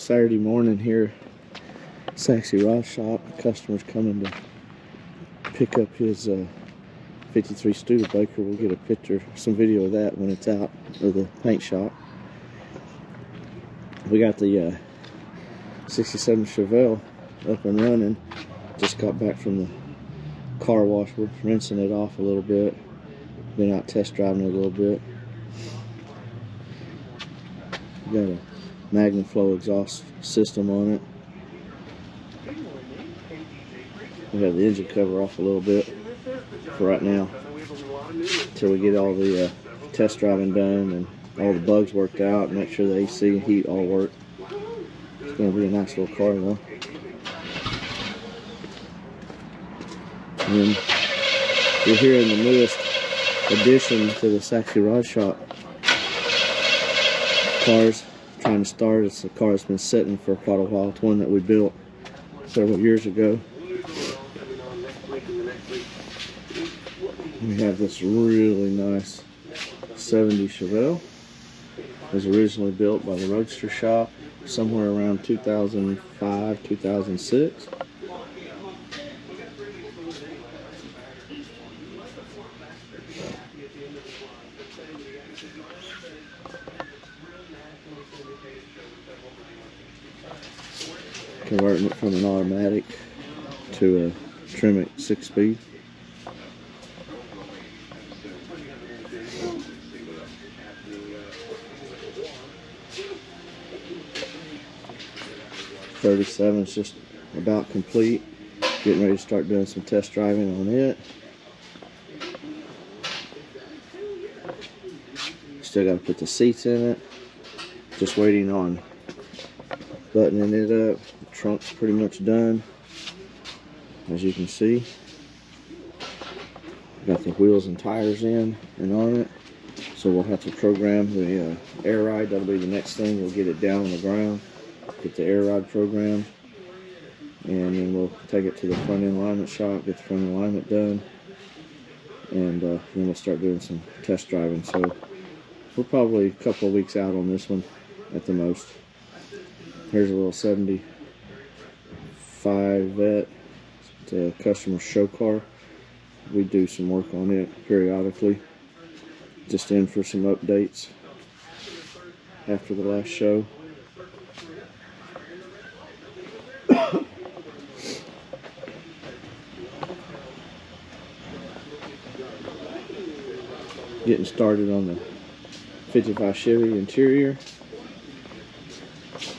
Saturday morning here, Sachse Rod Shop. Customer's coming to pick up his 53 Studebaker. We'll get a picture, some video of that when it's out of the paint shop. We got the 67 Chevelle up and running. Just got back from the car wash. We're rinsing it off a little bit. Been out test driving it a little bit. Got a MagnaFlow exhaust system on it. We have the engine cover off a little bit for right now, until we get all the test driving done and all the bugs worked out, and make sure the AC and heat all work. It's going to be a nice little car though. And then you're hearing the newest addition to the Sachse Rod Shop. Car's trying to start. It's a car that's been sitting for quite a while. It's one that we built several years ago. We have this really nice 70 Chevelle. It was originally built by the Roadster Shop somewhere around 2005, 2006. Converting it from an automatic to a Tremec 6-speed. '37 is just about complete. Getting ready to start doing some test driving on it. Still got to put the seats in it. Just waiting on buttoning it up. The trunk's pretty much done, as you can see. Got the wheels and tires in and on it. So we'll have to program the air ride. That'll be the next thing. We'll get it down on the ground, get the air ride programmed, and then we'll take it to the front end alignment shop, get the front end alignment done, and then we'll start doing some test driving. So we're probably a couple of weeks out on this one at the most. Here's a little 75 Vet. It's a customer show car. We do some work on it periodically. Just in for some updates after the last show. Getting started on the 55 Chevy interior.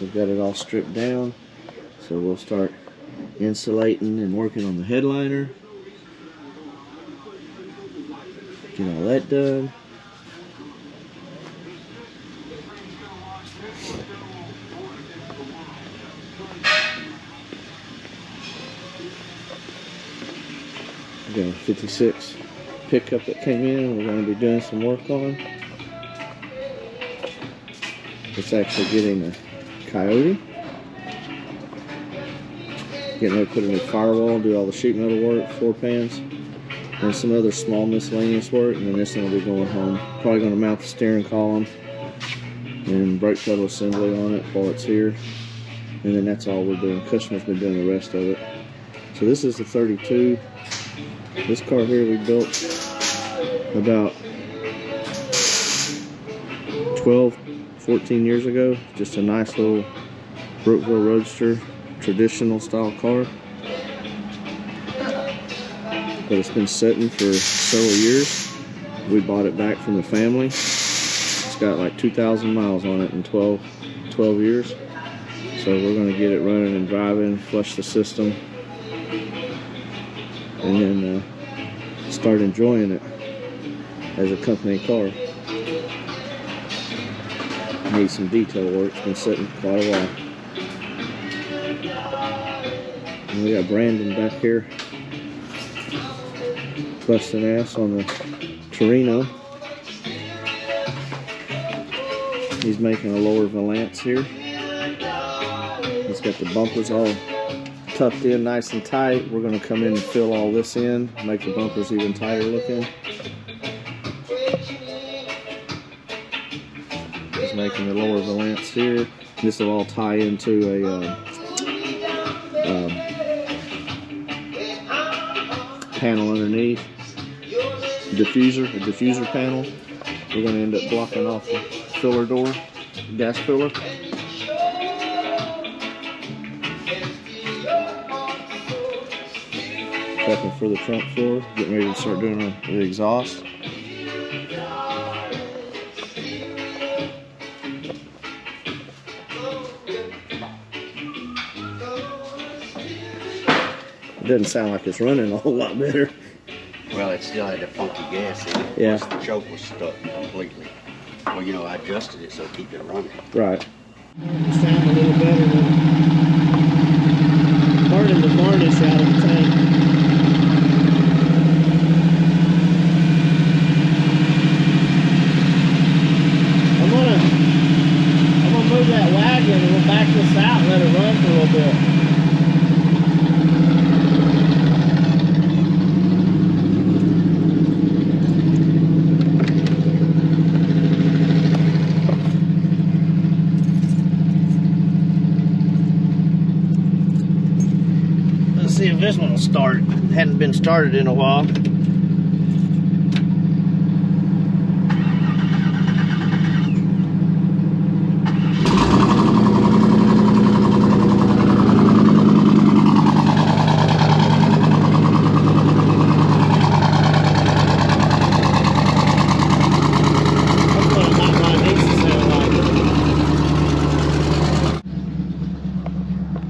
We've got it all stripped down, so we'll start insulating and working on the headliner. Get all that done. We got a 56 pickup that came in we're going to be doing some work on. It's actually getting a Coyote. Getting ready to put a new firewall, do all the sheet metal work, floor pans, and some other small miscellaneous work, and then this one will be going home. Probably going to mount the steering column and brake pedal assembly on it while it's here, and then that's all we're doing. Customer's been doing the rest of it. So this is the 32. This car here we built about 14 years ago. Just a nice little Brookville Roadster, traditional style car. But it's been sitting for several years. We bought it back from the family. It's got like 2,000 miles on it in 12 years. So we're going to get it running and driving, flush the system, and then start enjoying it as a company car. Needs some detail work. It's been sitting quite a while. And we got Brandon back here busting ass on the Torino. He's making a lower valance here. He's got the bumpers all tucked in nice and tight. We're going to come in and fill all this in, make the bumpers even tighter looking. He's making the lower valance here. This will all tie into a panel underneath. A diffuser panel. We're going to end up blocking off the filler door, gas filler. Prepping for the trunk floor, getting ready to start doing the exhaust. It doesn't sound like it's running a whole lot better. Well, it still had a funky gas in it. Yeah. The choke was stuck completely. Well, you know, I adjusted it so it keep it running. Right. It sounds a little better than burning the varnish out of the tank. I'm gonna move that wagon and we'll back this out and let it run for a little bit. See if this one will start. It hadn't been started in a while.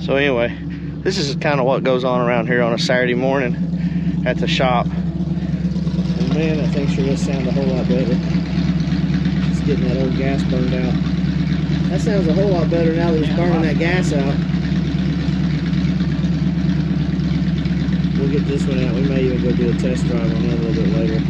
So anyway, this is kind of what goes on around here on a Saturday morning at the shop. And man, that thing sure does sound a whole lot better. It's getting that old gas burned out. That sounds a whole lot better now that it's burning that gas out. We'll get this one out. We may even go do a test drive on that a little bit later.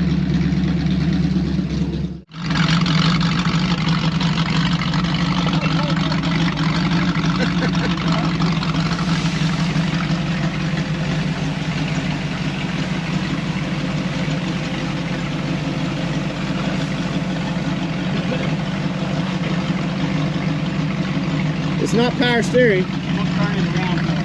It's not power steering. We'll turn it around for you.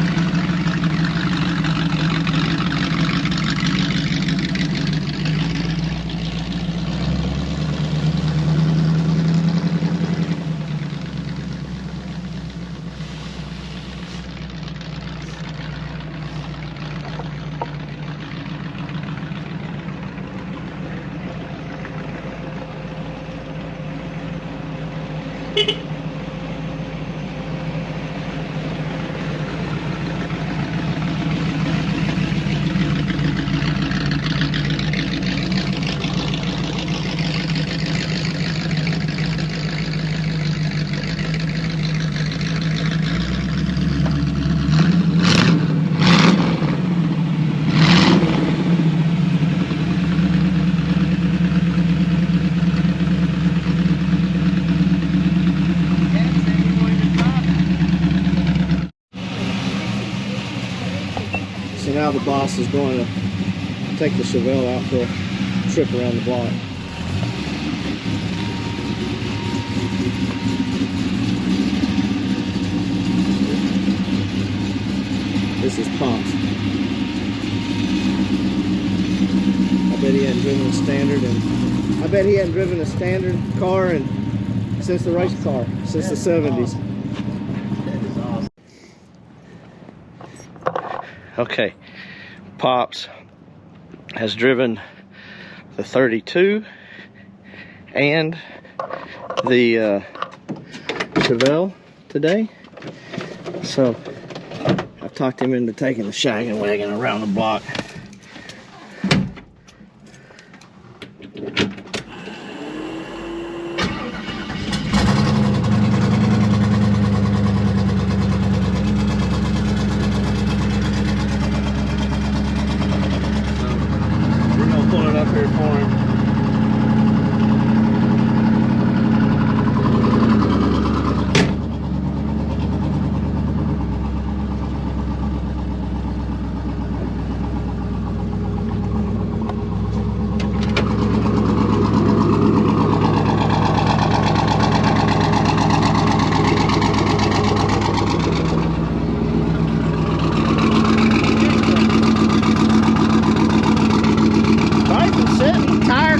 So now the boss is going to take the Chevelle out for a trip around the block. This is Pops. I bet he hadn't driven a standard, and I bet he hadn't driven a standard car since the race car, since the 70s. Okay, Pops has driven the 32 and the Chevelle today. So I've talked him into taking the shaggin' wagon around the block. Pull it up here for him.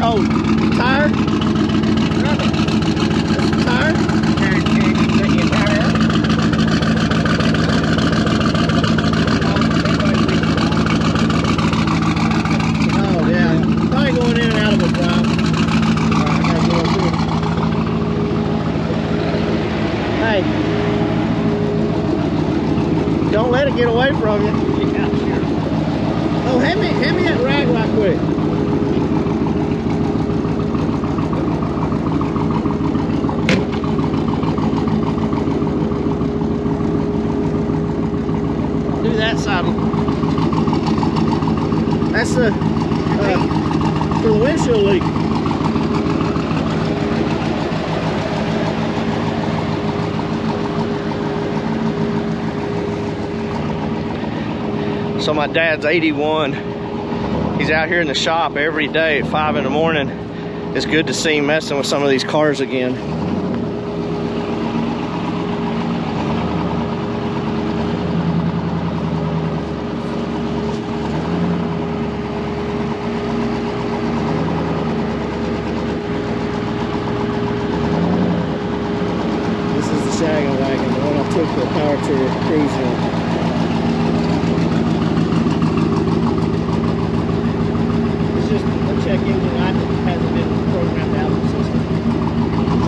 Oh, tire? Tire? Oh, yeah. Probably going in and out of a drive. Alright, I gotta go up here. Hey. Don't let it get away from you. Yeah, sure. Oh, hand me that rag right quick. Do that side. That's the for the windshield leak. So my dad's 81. He's out here in the shop every day at 5 in the morning. It's good to see him messing with some of these cars again. This is the Shaggin' Wagon, the one I took the power tour cruise in. Just a check engine light that hasn't been programmed out of the system.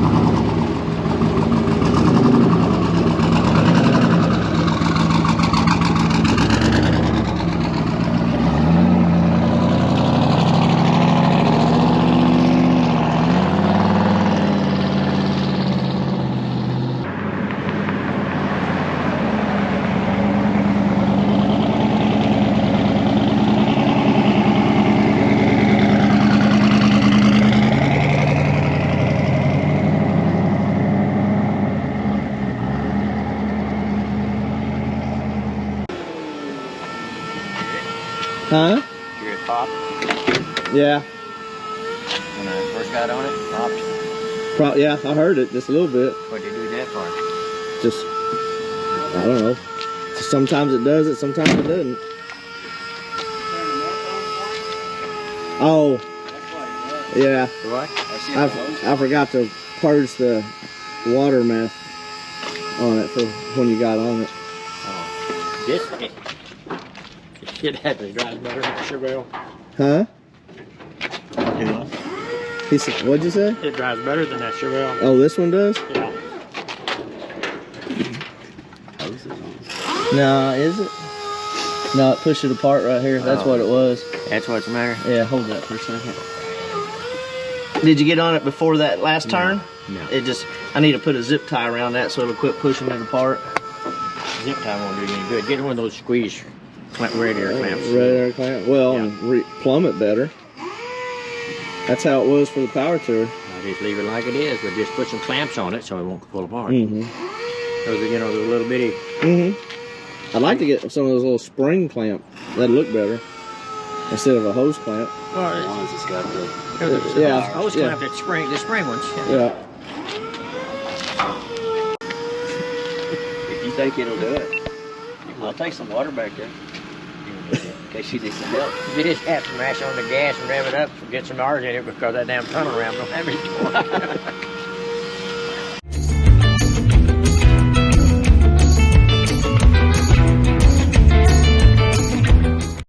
Huh? Hear it pop Yeah. when I first got on it. Popped. Yeah, I heard it just a little bit. What'd you do that for? Just, I don't know. Sometimes it does it, sometimes it doesn't. Oh, yeah. Do I? See I forgot to purge the water meth on it for when you got on it. Oh, this shit actually drives better than a Chevelle. Huh? He said, what'd you say? It drives better than that Chevelle. Oh, this one does? Yeah. No, is it? No, it pushed it apart right here. That's what it was. That's what's the matter? Yeah, hold that for a second. Did you get on it before that last turn? No. It just, I need to put a zip tie around that so it'll quit pushing it apart. Zip tie won't do you any good. Get one of those squeeze radiator clamps. Radiator clamp. Well, Yeah. and plumb it better. That's how it was for the power tour. I just leave it like it is, but just put some clamps on it so it won't pull apart. Mm-hmm. Those are, you know, those little bitty. Mm-hmm. I'd like to get some of those little spring clamp. That'd look better instead of a hose clamp. Well, Ones that's got the. Yeah. hose Yeah. clamp that spring, the spring ones. Yeah. If you think it'll do it, I'll take some water back there in case you need some help. You just have to mash on the gas and rev it up and get some R's in it because that damn tunnel ramp don't have any torque.